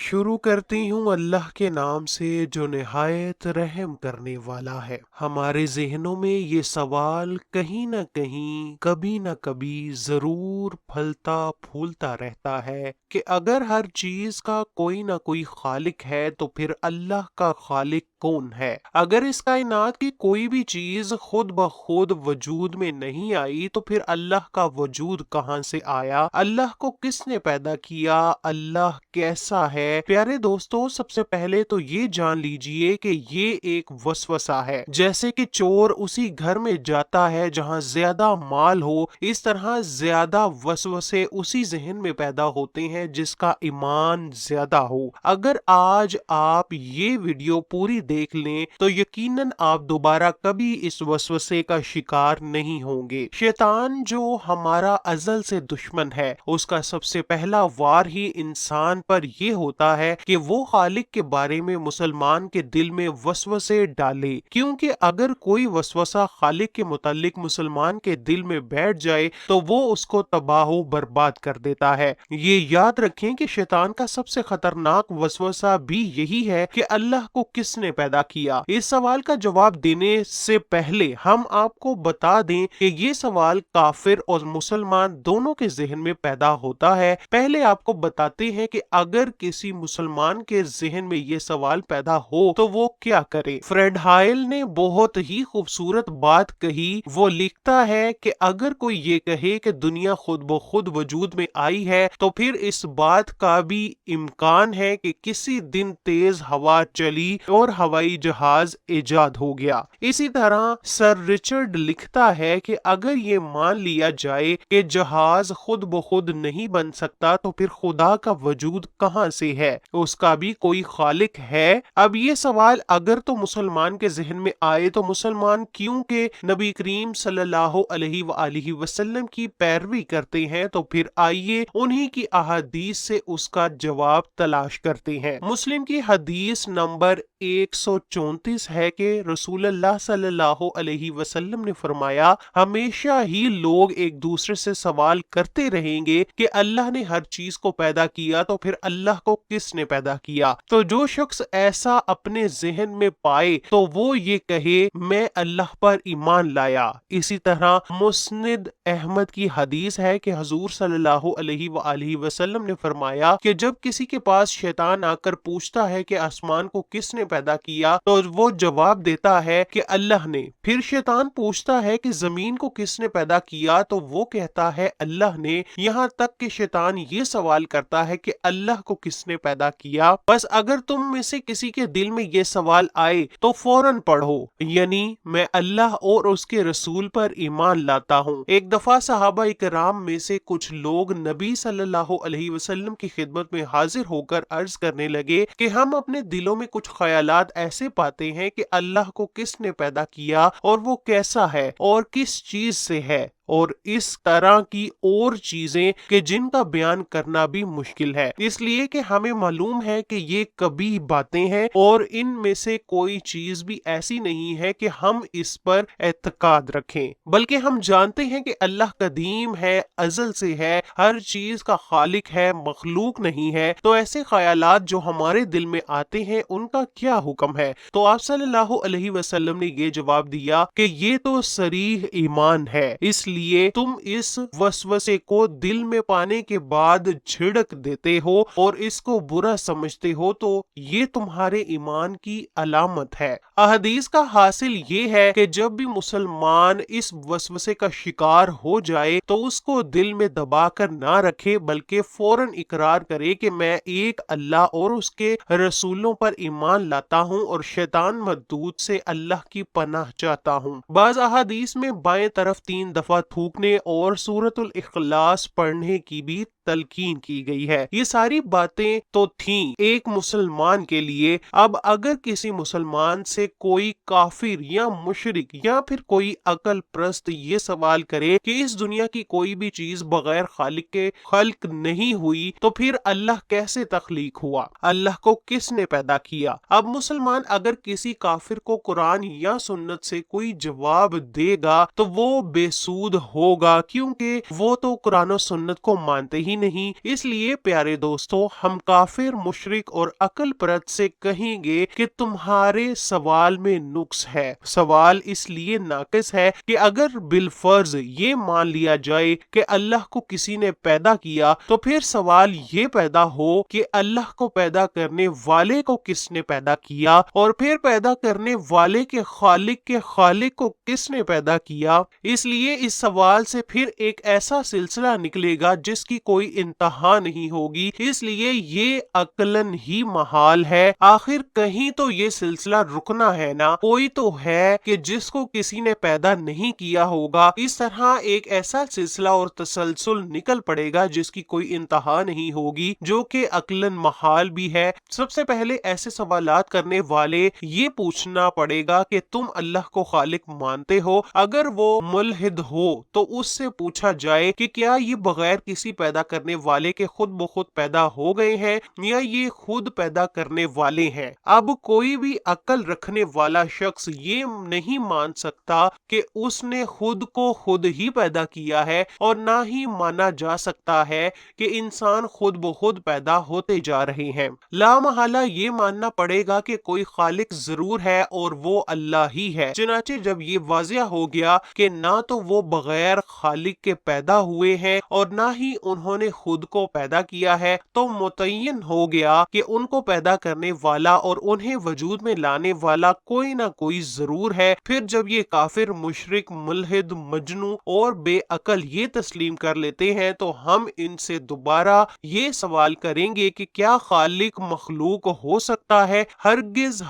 शुरू करती हूँ अल्लाह के नाम से जो निहायत रहम करने वाला है। हमारे ज़हनों में ये सवाल कहीं न कहीं कभी न कभी ज़रूर फलता फूलता रहता है कि अगर हर चीज़ का कोई न कोई खालिक है तो फिर अल्लाह का खालिक कौन है। अगर इस कायनात की कोई भी चीज़ खुद ब खुद वजूद में नहीं आई तो फिर अल्लाह का वजूद कहाँ से आया, अल्लाह को किसने पैदा किया, अल्लाह कैसा है। प्यारे दोस्तों, सबसे पहले तो ये जान लीजिए कि ये एक वसवसा है। जैसे कि चोर उसी घर में जाता है जहां ज्यादा माल हो, इस तरह ज्यादा वसवसे उसी जहन में पैदा होते हैं जिसका ईमान ज्यादा हो। अगर आज आप ये वीडियो पूरी देख लें तो यकीनन आप दोबारा कभी इस वसवसे का शिकार नहीं होंगे। शैतान जो हमारा अजल से दुश्मन है, उसका सबसे पहला वार ही इंसान पर यह होता है कि वो खालिक के बारे में मुसलमान के दिल में वसवसे डाले, क्योंकि अगर कोई वसवसा खालिक के मुतालिक मुसलमान के दिल में बैठ जाए तो वो उसको तबाह बर्बाद कर देता है। ये याद रखें कि शैतान का सबसे खतरनाक वसवसा भी यही है कि अल्लाह को किसने पैदा किया। इस सवाल का जवाब देने से पहले हम आपको बता दें कि ये सवाल काफिर और मुसलमान दोनों के जहन में पैदा होता है। पहले आपको बताते हैं कि अगर किसी मुसलमान के जहन में ये सवाल पैदा हो तो वो क्या करे। फ्रेड हायल ने बहुत ही खूबसूरत बात कही। वो लिखता है कि अगर कोई ये कहे कि दुनिया खुद ब खुद वजूद में आई है तो फिर इस बात का भी इम्कान है कि किसी दिन तेज हवा चली और हवाई जहाज इजाद हो गया। इसी तरह सर रिचर्ड लिखता है कि अगर ये मान लिया जाए कि जहाज खुद ब खुद नहीं बन सकता तो फिर खुदा का वजूद कहां से है, उसका भी कोई खालिक है। अब ये सवाल अगर तो मुसलमान के जहन में आए तो मुसलमान क्योंकि नबी करीम सल्लल्लाहु अलैहि वसल्लम की पैरवी करते हैं तो फिर आइए उन्हीं की अहादीस से उसका जवाब तलाश करते हैं। मुस्लिम की हदीस नंबर 134 है कि रसूलुल्लाह सल्लल्लाहु अलैहि वसल्लम ने फरमाया, हमेशा ही लोग एक दूसरे से सवाल करते रहेंगे कि अल्लाह ने हर चीज को पैदा किया तो फिर अल्लाह को किसने पैदा किया। तो जो शख्स ऐसा अपने जहन में पाए तो वो ये कहे मैं अल्लाह पर ईमान लाया। इसी तरह मुस्निद अहमद की हदीस है कि हुजूर सल्लल्लाहु अलैहि वसल्लम ने फरमाया कि जब किसी के पास शैतान आकर पूछता है कि आसमान को किसने पैदा किया तो वो जवाब देता है कि अल्लाह ने। फिर शैतान पूछता है कि जमीन को किसने पैदा किया तो वो कहता है अल्लाह ने। यहाँ तक कि शैतान ये सवाल करता है कि अल्लाह को किसने पैदा किया। बस अगर तुम में से किसी के दिल में ये सवाल आए तो फौरन पढ़ो, यानी मैं अल्लाह और उसके रसूल पर ईमान लाता हूँ। एक दफा सहाबा इकराम में से कुछ लोग नबी सल्लल्लाहु अलैहि वसल्लम की खिदमत में हाजिर होकर अर्ज करने लगे कि हम अपने दिलों में कुछ ख्यालात ऐसे पाते हैं कि अल्लाह को किसने पैदा किया और वो कैसा है और किस चीज से है, और इस तरह की और चीजें कि जिनका बयान करना भी मुश्किल है, इसलिए कि हमें मालूम है कि ये कभी बातें हैं और इनमें से कोई चीज भी ऐसी नहीं है कि हम इस पर एतकाद रखें, बल्कि हम जानते हैं कि अल्लाह कदीम है, अजल से है, हर चीज का खालिक है, मखलूक नहीं है। तो ऐसे ख्यालात जो हमारे दिल में आते हैं उनका क्या हुक्म है। तो आप सल्लल्लाहु अलैहि वसल्लम ने ये जवाब दिया कि ये तो सरीह ईमान है, इसलिए तुम इस वसवसे को दिल में पाने के बाद झिड़क देते हो और इसको बुरा समझते हो तो ये तुम्हारे ईमान की अलामत है। अहदीस का हासिल ये है कि जब भी मुसलमान इस वसवसे का शिकार हो जाए तो उसको दिल में दबा कर ना रखे, बल्कि फौरन इकरार करे कि मैं एक अल्लाह और उसके रसूलों पर ईमान लाता हूँ और शैतान मरदूद से अल्लाह की पनाह चाहता हूँ। बाज़ अहादीस में बाएं तरफ 3 दफा थूकने और सूरतुल इखलास पढ़ने की भी तलकीन की गई है। ये सारी बातें तो थीं एक मुसलमान के लिए। अब अगर किसी मुसलमान से कोई काफिर या मुशरिक या फिर कोई अकल प्रस्त ये सवाल करे कि इस दुनिया की कोई भी चीज बगैर खालिक के खल्क नहीं हुई तो फिर अल्लाह कैसे तख्लीक हुआ, अल्लाह को किसने पैदा किया। अब मुसलमान अगर किसी काफिर को कुरान या सुन्नत से कोई जवाब देगा तो वो बेसूद موجود ہوگا، کیونکہ وہ تو قرآن و سنت کو مانتے ہی نہیں۔ اس لیے پیارے دوستو، ہم کافر، مشرک اور عقل پرست سے کہیں گے کہ تمہارے سوال میں نقص ہے۔ سوال اس لیے ناقص ہے کہ اگر بالفرض یہ مان لیا جائے کہ اللہ کو کسی نے پیدا کیا، تو پھر سوال یہ پیدا ہو کہ اللہ کو پیدا کرنے والے کو کس نے پیدا کیا، اور پھر پیدا کرنے والے کے خالق کو کس نے پیدا کیا۔ اس لیے اس سوال سے پھر ایک ایسا سلسلہ نکلے گا جس کی کوئی انتہا نہیں ہوگی، اس لیے یہ عقلاً ہی محال ہے۔ آخر کہیں تو یہ سلسلہ رکنا ہے نا، کوئی تو ہے کہ جس کو کسی نے پیدا نہیں کیا ہوگا۔ اس طرح ایک ایسا سلسلہ اور تسلسل نکل پڑے گا جس کی کوئی انتہا نہیں ہوگی، جو کہ عقلاً محال بھی ہے۔ سب سے پہلے ایسے سوالات کرنے والے یہ پوچھنا پڑے گا کہ تم اللہ کو خالق مانتے ہو؟ اگر وہ ملحد ہو تو اس سے پوچھا جائے کہ کیا یہ بغیر کسی پیدا کرنے والے کے خود بخود پیدا ہو گئے ہیں یا یہ خود پیدا کرنے والے ہیں؟ اب کوئی بھی عقل رکھنے والا شخص یہ نہیں مان سکتا کہ اس نے خود کو خود ہی پیدا کیا ہے، اور نہ ہی مانا جا سکتا ہے کہ انسان خود بخود پیدا ہوتے جا رہے ہیں۔ لا محالہ یہ ماننا پڑے گا کہ کوئی خالق ضرور ہے اور وہ اللہ ہی ہے۔ چنانچہ جب یہ واضح ہو گیا کہ نہ تو وہ بغیر خالق کے پیدا ہوئے ہیں اور نہ ہی انہوں نے خود کو پیدا کیا ہے، تو متعین ہو گیا کہ ان کو پیدا کرنے والا اور انہیں وجود میں لانے والا کوئی نہ کوئی ضرور ہے۔ پھر جب یہ کافر، مشرک، ملحد، مجنون اور بے عقل یہ تسلیم کر لیتے ہیں، تو ہم ان سے دوبارہ یہ سوال کریں گے کہ کیا خالق مخلوق ہو سکتا ہے؟ ہرگز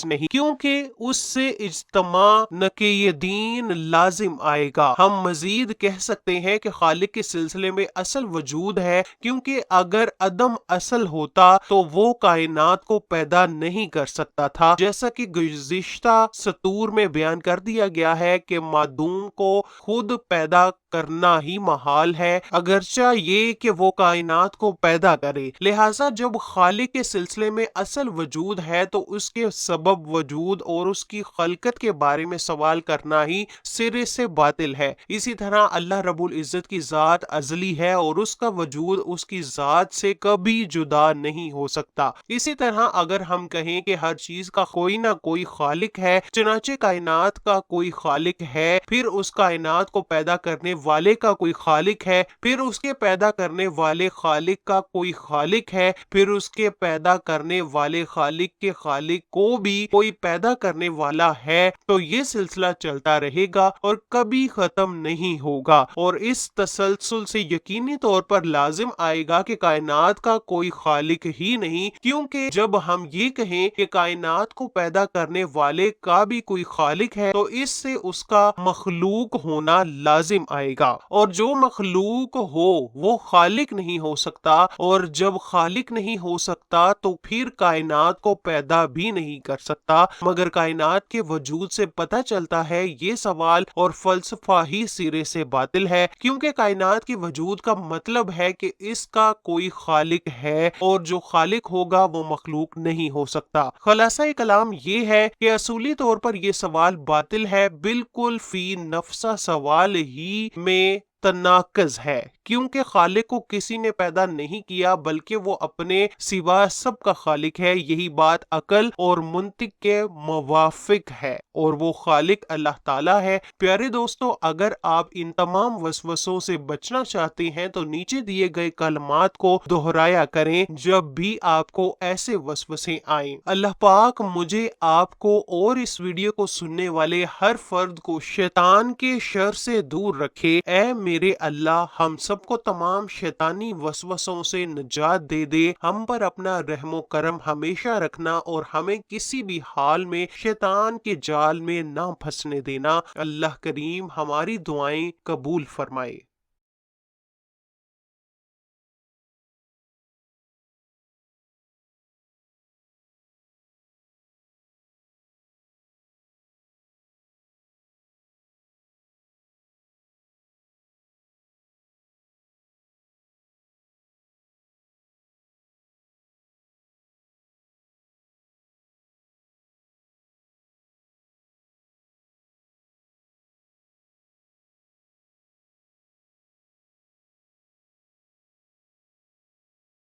نہیں، کیونکہ اس سے اجتماع نقیدین لازم آئے گا۔ ہم مزید کہہ سکتے ہیں کہ خالق کے سلسلے میں اصل وجود ہے، کیونکہ اگر عدم اصل ہوتا تو وہ کائنات کو پیدا نہیں کر سکتا تھا، جیسا کہ گزشتہ سطور میں بیان کر دیا گیا ہے کہ معدوم کو خود پیدا کرنا ہی محال ہے، اگرچہ یہ کہ وہ کائنات کو پیدا کرے۔ لہٰذا جب خالق کے سلسلے میں اصل وجود ہے تو اس کے سبب وجود اور اس کی خلقت کے بارے میں سوال کرنا ہی سرے سے باطل ہے۔ اسی طرح اللہ رب العزت کی ذات ازلی ہے اور اس کا وجود اس کی ذات سے کبھی جدا نہیں ہو سکتا۔ اسی طرح اگر ہم کہیں کہ ہر چیز کا کوئی نہ کوئی خالق ہے، چنانچہ کائنات کا کوئی خالق ہے، پھر اس کائنات کو پیدا کرنے والے کا کوئی خالق ہے، پھر اس کے پیدا کرنے والے خالق کا کوئی خالق ہے، پھر اس کے پیدا کرنے والے خالق کے خالق کو بھی کوئی پیدا کرنے والا ہے، تو یہ سلسلہ چلتا رہے گا اور کبھی ختم نہیں ہوگا۔ اور اس تسلسل سے یقینی طور پر لازم آئے گا کہ کائنات کا کوئی خالق ہی نہیں، کیونکہ جب ہم یہ کہیں کہ کائنات کو پیدا کرنے والے کا بھی کوئی خالق ہے، تو اس سے اس کا مخلوق ہونا لازم آئے گا، اور جو مخلوق ہو وہ خالق نہیں ہو سکتا، اور جب خالق نہیں ہو سکتا تو پھر کائنات کو پیدا بھی نہیں کر سکتا۔ مگر کائنات کے وجود سے پتہ چلتا ہے یہ سوال اور فلسفہ ہی سرے سے باطل ہے، کیونکہ کائنات کے وجود کا مطلب ہے کہ اس کا کوئی خالق ہے، اور جو خالق ہوگا وہ مخلوق نہیں ہو سکتا۔ خلاصہ کلام یہ ہے کہ اصولی طور پر یہ سوال باطل ہے، بالکل فی نفسہ سوال ہی میں تناقض ہے، کیونکہ خالق کو کسی نے پیدا نہیں کیا بلکہ وہ اپنے سوا سب کا خالق ہے۔ یہی بات عقل اور منطق کے موافق ہے، اور وہ خالق اللہ تعالیٰ ہے۔ پیارے دوستو، اگر آپ ان تمام وسوسوں سے بچنا چاہتے ہیں تو نیچے دیے گئے کلمات کو دہرایا کریں جب بھی آپ کو ایسے وسوسے آئیں۔ اللہ پاک مجھے، آپ کو اور اس ویڈیو کو سننے والے ہر فرد کو شیطان کے شر سے دور رکھے۔ اے میرے اللہ، ہم سب کو تمام شیطانی وسوسوں سے نجات دے دے، ہم پر اپنا رحم و کرم ہمیشہ رکھنا اور ہمیں کسی بھی حال میں شیطان کے جال میں نہ پھنسنے دینا۔ اللہ کریم ہماری دعائیں قبول فرمائے۔